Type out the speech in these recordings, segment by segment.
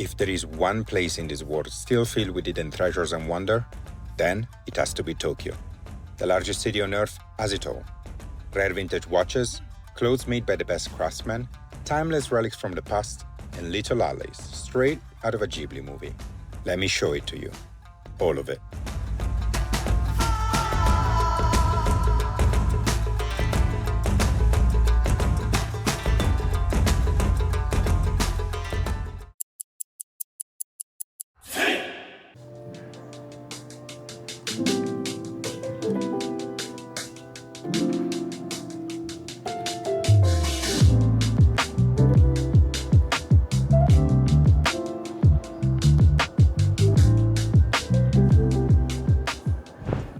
If there is one place in this world still filled with hidden treasures and wonder, then it has to be Tokyo. The largest city on earth has it all. Rare vintage watches, clothes made by the best craftsmen, timeless relics from the past, and little alleys straight out of a Ghibli movie. Let me show it to you. All of it.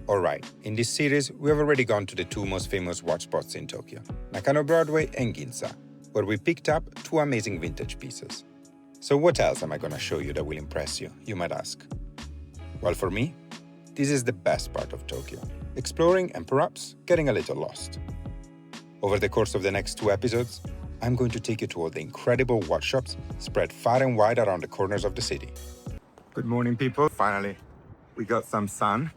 Alright, in this series, we have already gone to the two most famous watch spots in Tokyo, Nakano Broadway and Ginza, where we picked up two amazing vintage pieces. So what else am I gonna show you that will impress you, you might ask? Well, for me, this is the best part of Tokyo, exploring and perhaps getting a little lost. Over the course of the next two episodes, I'm going to take you to all the incredible watch shops spread far and wide around the corners of the city. Good morning, people. Finally, we got some sun.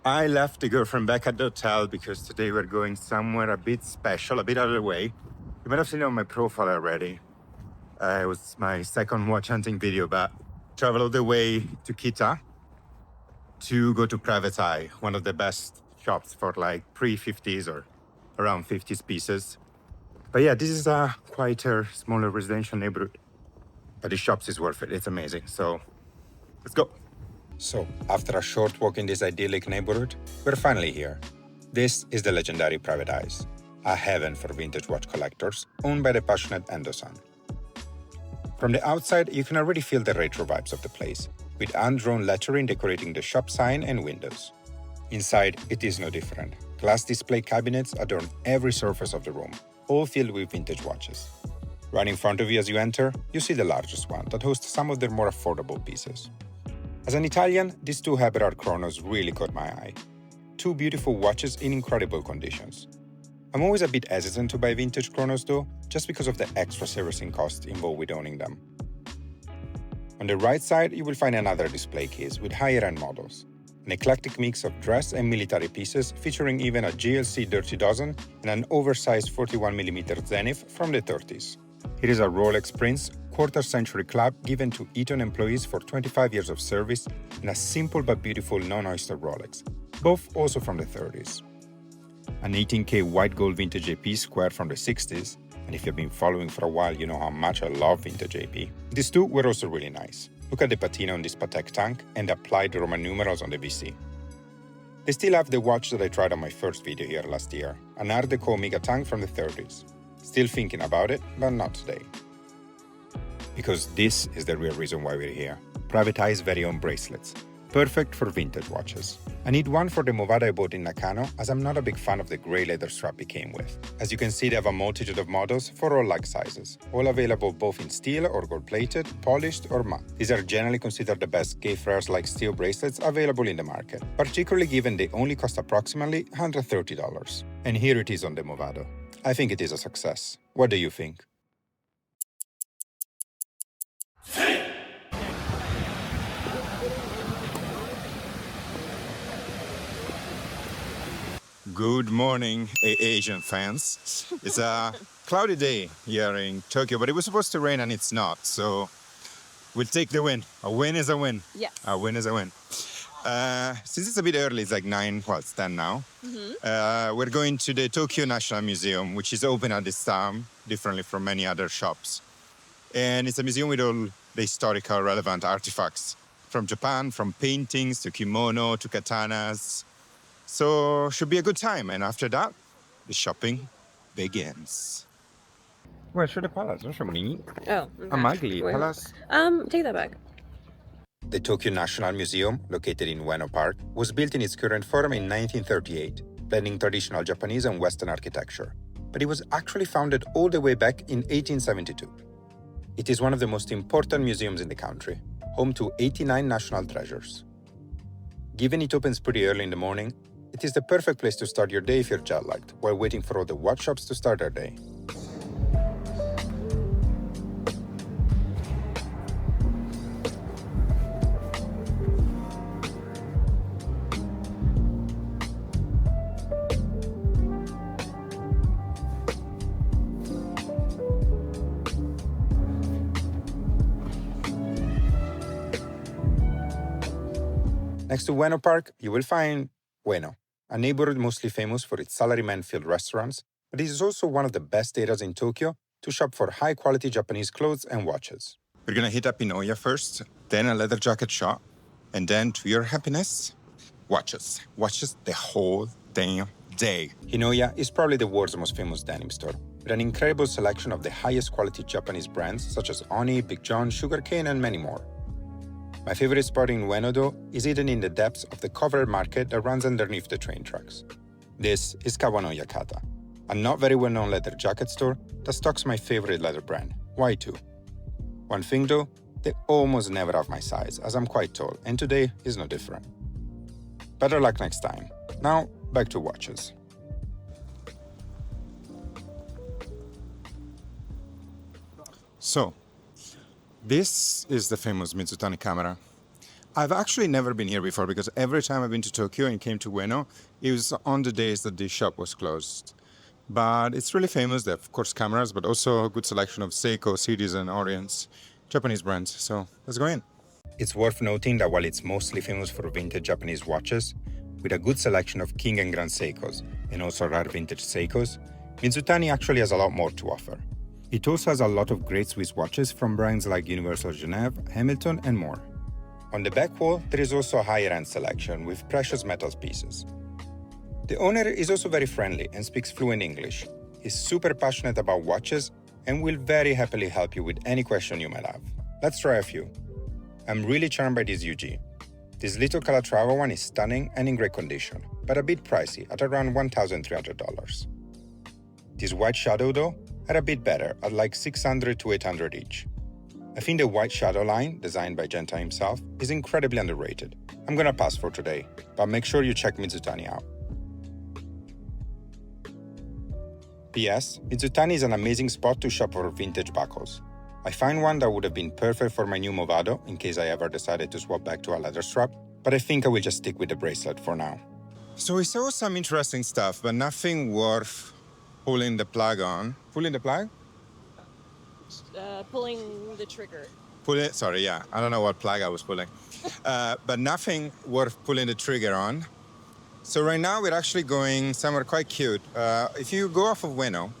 I left the girlfriend back at the hotel because today we're going somewhere a bit special, a bit out of the way. You might have seen it on my profile already. It was my second watch hunting video, but traveled all the way to Kita to go to Private Eye, one of the best shops for like pre-50s or around 50s pieces. But yeah, this is a quieter, smaller residential neighborhood. But the shops is worth it, it's amazing. So let's go. So, after a short walk in this idyllic neighborhood, we're finally here. This is the legendary Private Eyes, a heaven for vintage watch collectors, owned by the passionate Endo-san. From the outside, you can already feel the retro vibes of the place, with hand-drawn lettering decorating the shop sign and windows. Inside, it is no different. Glass display cabinets adorn every surface of the room, all filled with vintage watches. Right in front of you as you enter, you see the largest one that hosts some of their more affordable pieces. As an Italian, these two Eberhard chronos really caught my eye. Two beautiful watches in incredible conditions. I'm always a bit hesitant to buy vintage chronos though, just because of the extra servicing cost involved with owning them. On the right side, you will find another display case with higher-end models. An eclectic mix of dress and military pieces featuring even a GLC Dirty Dozen and an oversized 41mm Zenith from the 30s. Here is a Rolex Prince quarter-century club given to Eaton employees for 25 years of service and a simple but beautiful non-oyster Rolex, both also from the 30s. An 18K white gold vintage AP square from the 60s, and if you've been following for a while, you know how much I love vintage AP. These two were also really nice. Look at the patina on this Patek tank and the applied Roman numerals on the VC. They still have the watch that I tried on my first video here last year, an Art Deco Omega tank from the 30s. Still thinking about it, but not today. Because this is the real reason why we're here. Private Eye's very own bracelets. Perfect for vintage watches. I need one for the Movado I bought in Nakano, as I'm not a big fan of the grey leather strap it came with. As you can see, they have a multitude of models for all like sizes, all available both in steel or gold-plated, polished or matte. These are generally considered the best Gay Freres like steel bracelets available in the market, particularly given they only cost approximately $130. And here it is on the Movado. I think it is a success. What do you think? Good morning, Asian fans. It's a cloudy day here in Tokyo, but it was supposed to rain and it's not, so we'll take the win. A win is a win. Yes. A win is a win. Since it's a bit early, it's like 9, well, it's 10 now. We're going to the Tokyo National Museum, which is open at this time, differently from many other shops. And it's a museum with all the historical relevant artifacts from Japan, from paintings to kimono to katanas. So should be a good time, and after that, the shopping begins. Where's the palace? Oh, okay. Amagli, palace. Take that back. The Tokyo National Museum, located in Ueno Park, was built in its current form in 1938, blending traditional Japanese and Western architecture. But it was actually founded all the way back in 1872. It is one of the most important museums in the country, home to 89 national treasures. Given it opens pretty early in the morning, it is the perfect place to start your day if you're jet-lagged, while waiting for all the watch shops to start their day. Next to Ueno Park, you will find Ueno, a neighborhood mostly famous for its salaryman-filled restaurants, but it is also one of the best areas in Tokyo to shop for high-quality Japanese clothes and watches. We're gonna hit up Hinoya first, then a leather jacket shop, and then, to your happiness, watches. Watches the whole damn day. Hinoya is probably the world's most famous denim store, with an incredible selection of the highest quality Japanese brands such as Oni, Big John, Sugarcane, and many more. My favorite spot in Ueno, though, is hidden in the depths of the covered market that runs underneath the train tracks. This is Kawa no Yakata, a not very well-known leather jacket store that stocks my favorite leather brand, Y2. One thing though, they almost never have my size, as I'm quite tall, and today is no different. Better luck next time. Now, back to watches. So, this is the famous Mizutani Camera. I've actually never been here before because every time I've been to Tokyo and came to Ueno, it was on the days that the shop was closed. But it's really famous. They have, of course, cameras, but also a good selection of Seiko, CDs, and Orients, Japanese brands. So let's go in. It's worth noting that while it's mostly famous for vintage Japanese watches, with a good selection of King and Grand Seikos, and also rare vintage Seikos, Mizutani actually has a lot more to offer. It also has a lot of great Swiss watches from brands like Universal Genève, Hamilton, and more. On the back wall, there is also a higher-end selection with precious metals pieces. The owner is also very friendly and speaks fluent English. He's super passionate about watches and will very happily help you with any question you might have. Let's try a few. I'm really charmed by this UG. This little Calatrava one is stunning and in great condition, but a bit pricey at around $1,300. This White Shadow, though, are a bit better at like $600 to $800 each. I think the White Shadow line, designed by Genta himself, is incredibly underrated. I'm gonna pass for today, but make sure you check Mizutani out. P.S. Mizutani is an amazing spot to shop for vintage buckles. I find one that would have been perfect for my new Movado in case I ever decided to swap back to a leather strap, but I think I will just stick with the bracelet for now. So we saw some interesting stuff, but nothing worth pulling the plug on. Pulling the plug? Pulling the trigger. Pull it? Sorry, yeah. I don't know what plug I was pulling. But nothing worth pulling the trigger on. So right now we're actually going somewhere quite cute. If you go off of Ueno,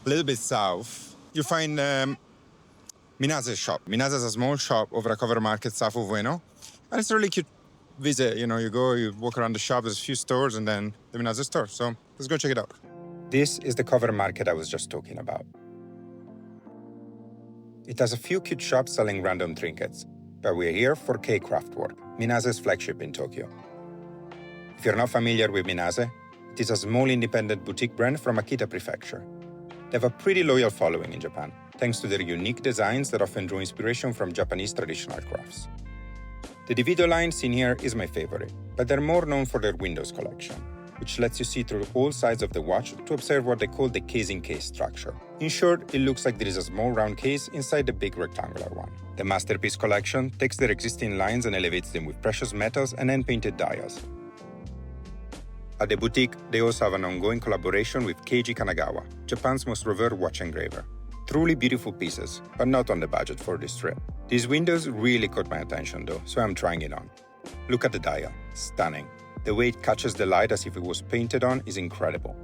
a little bit south, you find Minase's shop. Minase is a small shop over a covered market south of Ueno. And it's a really cute visit. You know, you go, you walk around the shop, there's a few stores, and then the Minase store. So let's go check it out. This is the covered market I was just talking about. It has a few cute shops selling random trinkets, but we're here for Craftwork, Minase's flagship in Tokyo. If you're not familiar with Minase, it is a small independent boutique brand from Akita Prefecture. They have a pretty loyal following in Japan, thanks to their unique designs that often draw inspiration from Japanese traditional crafts. The Divido line seen here is my favorite, but they're more known for their Windows collection, which lets you see through all sides of the watch to observe what they call the case-in-case structure. In short, it looks like there is a small round case inside the big rectangular one. The Masterpiece collection takes their existing lines and elevates them with precious metals and hand-painted dials. At the boutique, they also have an ongoing collaboration with Keiji Kanagawa, Japan's most revered watch engraver. Truly beautiful pieces, but not on the budget for this trip. These windows really caught my attention though, so I'm trying it on. Look at the dial, stunning. The way it catches the light as if it was painted on is incredible.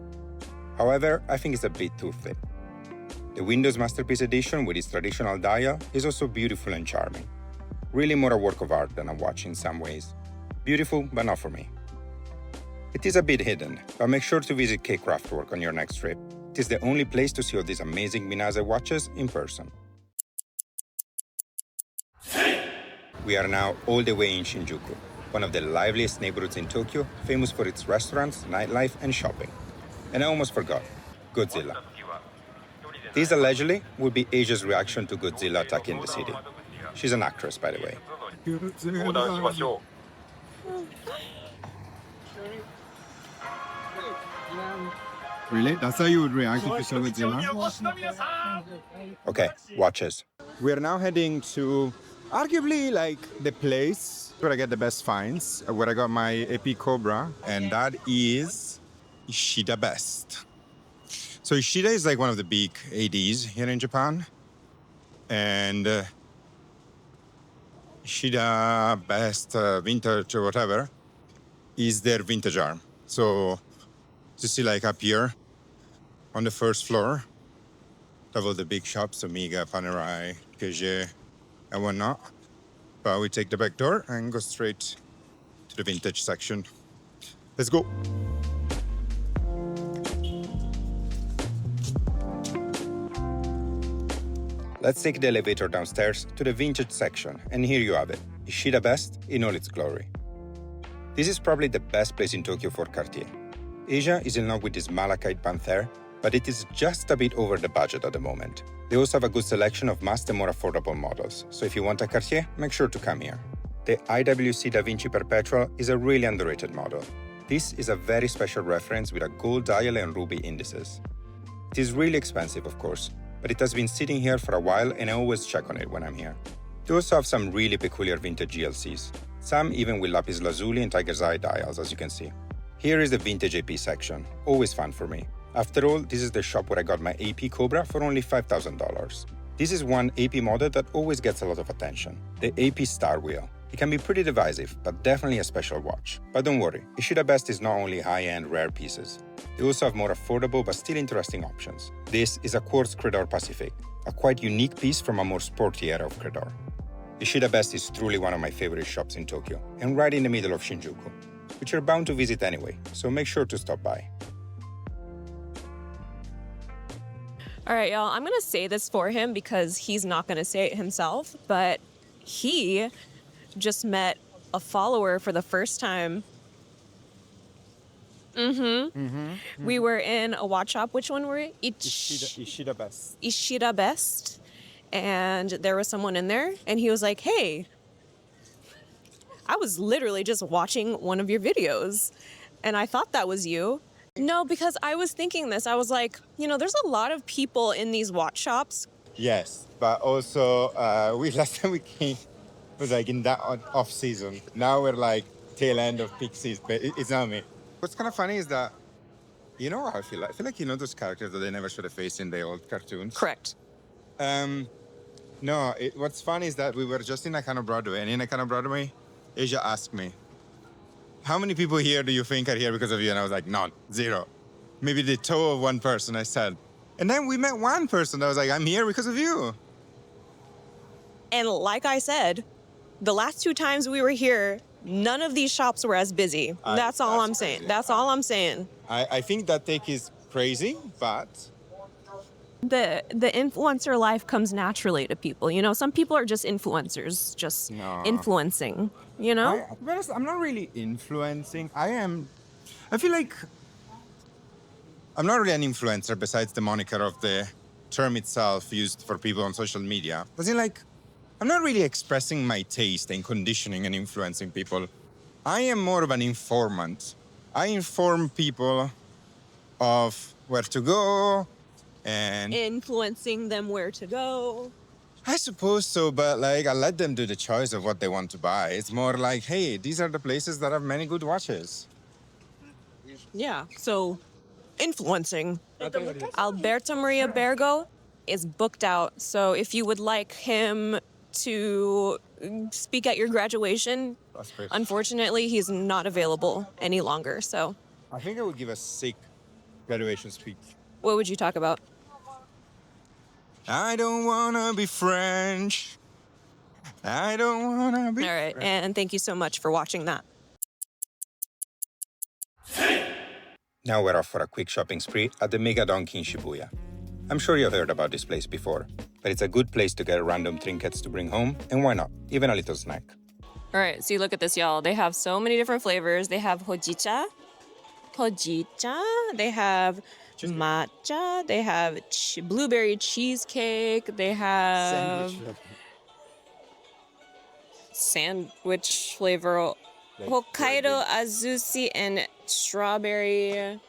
However, I think it's a bit too thick. The Windows Masterpiece Edition with its traditional dial is also beautiful and charming. Really more a work of art than a watch in some ways. Beautiful, but not for me. It is a bit hidden, but make sure to visit Craftwork on your next trip. It is the only place to see all these amazing Minase watches in person. We are now all the way in Shinjuku, one of the liveliest neighborhoods in Tokyo, famous for its restaurants, nightlife, and shopping. And I almost forgot, Godzilla. This allegedly would be Asia's reaction to Godzilla attacking the city. She's an actress, by the way. Really? That's how you would react if you saw Godzilla? Okay, watches. We are now heading to arguably like the place where I get the best finds, where I got my AP Cobra, and that is Ishida Best. So Ishida is like one of the big ADs here in Japan, and Ishida best vintage or whatever is their vintage arm. So you see like up here on the first floor, of all the big shops, Omega, Panerai, Piaget, and whatnot. But we take the back door and go straight to the vintage section. Let's go. Let's take the elevator downstairs to the vintage section, and here you have it, Ishida Best in all its glory. This is probably the best place in Tokyo for Cartier. Asia is in love with this malachite panther, but it is just a bit over the budget at the moment. They also have a good selection of mass and more affordable models, so if you want a Cartier, make sure to come here. The IWC Da Vinci Perpetual is a really underrated model. This is a very special reference with a gold dial and ruby indices. It is really expensive, of course, but it has been sitting here for a while and I always check on it when I'm here. They also have some really peculiar vintage GLCs, some even with lapis lazuli and tiger's eye dials, as you can see. Here is the vintage AP section, always fun for me. After all, this is the shop where I got my AP Cobra for only $5,000. This is one AP model that always gets a lot of attention, the AP Star Wheel. It can be pretty divisive, but definitely a special watch. But don't worry, Ishida Best is not only high-end rare pieces. They also have more affordable but still interesting options. This is a quartz Credor Pacific, a quite unique piece from a more sporty era of Credor. Ishida Best is truly one of my favorite shops in Tokyo, and right in the middle of Shinjuku, which you're bound to visit anyway, so make sure to stop by. All right, y'all, I'm going to say this for him because he's not going to say it himself, but he just met a follower for the first time. We were in a watch shop. Which one were we? Ishida Best. Ishida Best. And there was someone in there, and he was like, hey, I was literally just watching one of your videos, and I thought that was you. No, because I was thinking this. I was like, you know, there's a lot of people in these watch shops. Yes, but also last time we came was like in that off season. Now we're like tail end of peak season, but it's not me. What's kind of funny is that, you know how I feel like? I feel like, you know, those characters that they never show the face in the old cartoons? Correct. No, what's funny is that we were just in Nakano Broadway, and in Nakano Broadway, Asia asked me, how many people here do you think are here because of you? And I was like, none, zero. Maybe the toe of one person, I said. And then we met one person that was like, I'm here because of you. And like I said, the last 2 times we were here, none of these shops were as busy. That's all I'm saying. Crazy. That's all I'm saying. I think that take is crazy, but The influencer life comes naturally to people. You know, some people are just influencers, just influencing, you know? to be honest, I'm not really influencing. I feel like I'm not really an influencer besides the moniker of the term itself used for people on social media. But in like, I'm not really expressing my taste and conditioning and influencing people. I am more of an informant. I inform people of where to go and Influencing them where to go. I suppose so, but like I let them do the choice of what they want to buy. It's more like, hey, these are the places that have many good watches. Yeah, so influencing. Alberto Maria Bergo is booked out, so if you would like him to speak at your graduation, That's great. unfortunately, he's not available any longer. So I think I would give a sick graduation speech. what would you talk about? I don't wanna be French. I don't wanna be. All right, and thank you so much for watching that. Now we're off for a quick shopping spree at the Mega Donki in Shibuya. I'm sure you've heard about this place before, but it's a good place to get random trinkets to bring home, and why not, even a little snack. All right, see, look at this, y'all. They have so many different flavors. They have hojicha, they have matcha, they have blueberry cheesecake, they have sandwich flavor, Hokkaido azushi, and strawberry.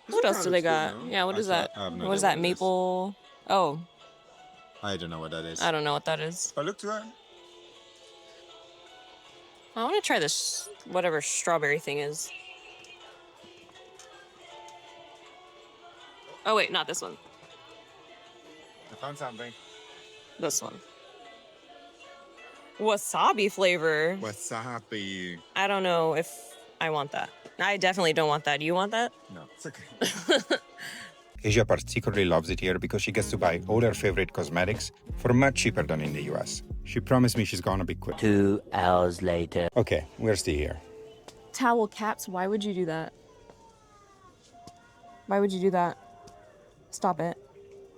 What else do they got? Yeah, what is that? What is that? Maple? Oh, I don't know what that is. I don't know what that is. But look to it. I want to try this, whatever strawberry thing is. Oh, wait, not this one. I found something. This one. Wasabi flavor. Wasabi. I don't know if I want that. I definitely don't want that. You want that? No, it's okay. Asia particularly loves it here because she gets to buy all her favorite cosmetics for much cheaper than in the US. She promised me she's gonna be quick. 2 hours later. Okay, we're still here. Towel caps, why would you do that? Why would you do that? Stop it.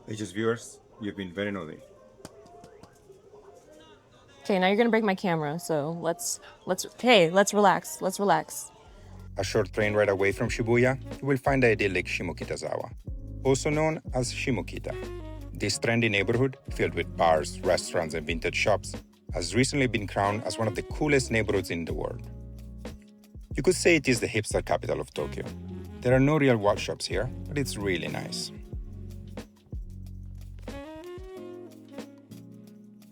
Asia's viewers, you've been very naughty. Okay, now you're gonna break my camera, so let's relax. Let's relax. A short train ride away from Shibuya, you will find the idyllic Shimo Kitazawa, also known as Shimo Kita. This trendy neighborhood, filled with bars, restaurants, and vintage shops, has recently been crowned as one of the coolest neighborhoods in the world. You could say it is the hipster capital of Tokyo. There are no real watch shops here, but it's really nice.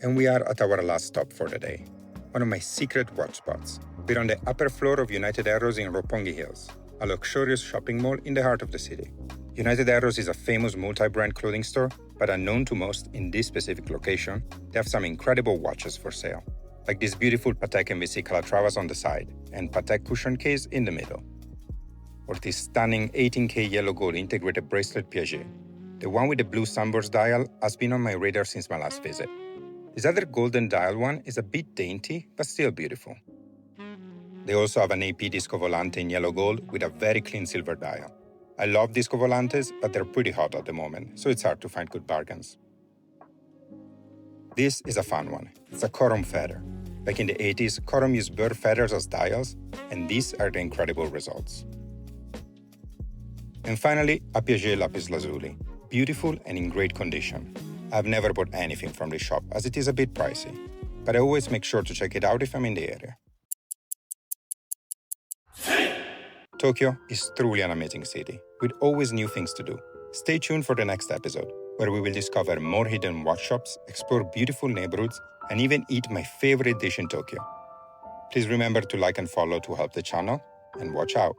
And we are at our last stop for the day, one of my secret watch spots. We're on the upper floor of United Arrows in Roppongi Hills, a luxurious shopping mall in the heart of the city. United Arrows is a famous multi-brand clothing store, but unknown to most in this specific location, they have some incredible watches for sale, like this beautiful Patek MVC Calatravas on the side and Patek cushion case in the middle. Or this stunning 18K yellow gold integrated bracelet Piaget. The one with the blue sunburst dial has been on my radar since my last visit. This other golden dial one is a bit dainty, but still beautiful. They also have an AP Disco Volante in yellow gold with a very clean silver dial. I love Disco Volantes, but they're pretty hot at the moment, so it's hard to find good bargains. This is a fun one. It's a Corum feather. Back in the 80s, Corum used bird feathers as dials, and these are the incredible results. And finally, a Piaget Lapis Lazuli. Beautiful and in great condition. I've never bought anything from this shop as it is a bit pricey, but I always make sure to check it out if I'm in the area. Tokyo is truly an amazing city, with always new things to do. Stay tuned for the next episode, where we will discover more hidden watch shops, explore beautiful neighborhoods, and even eat my favorite dish in Tokyo. Please remember to like and follow to help the channel, and watch out.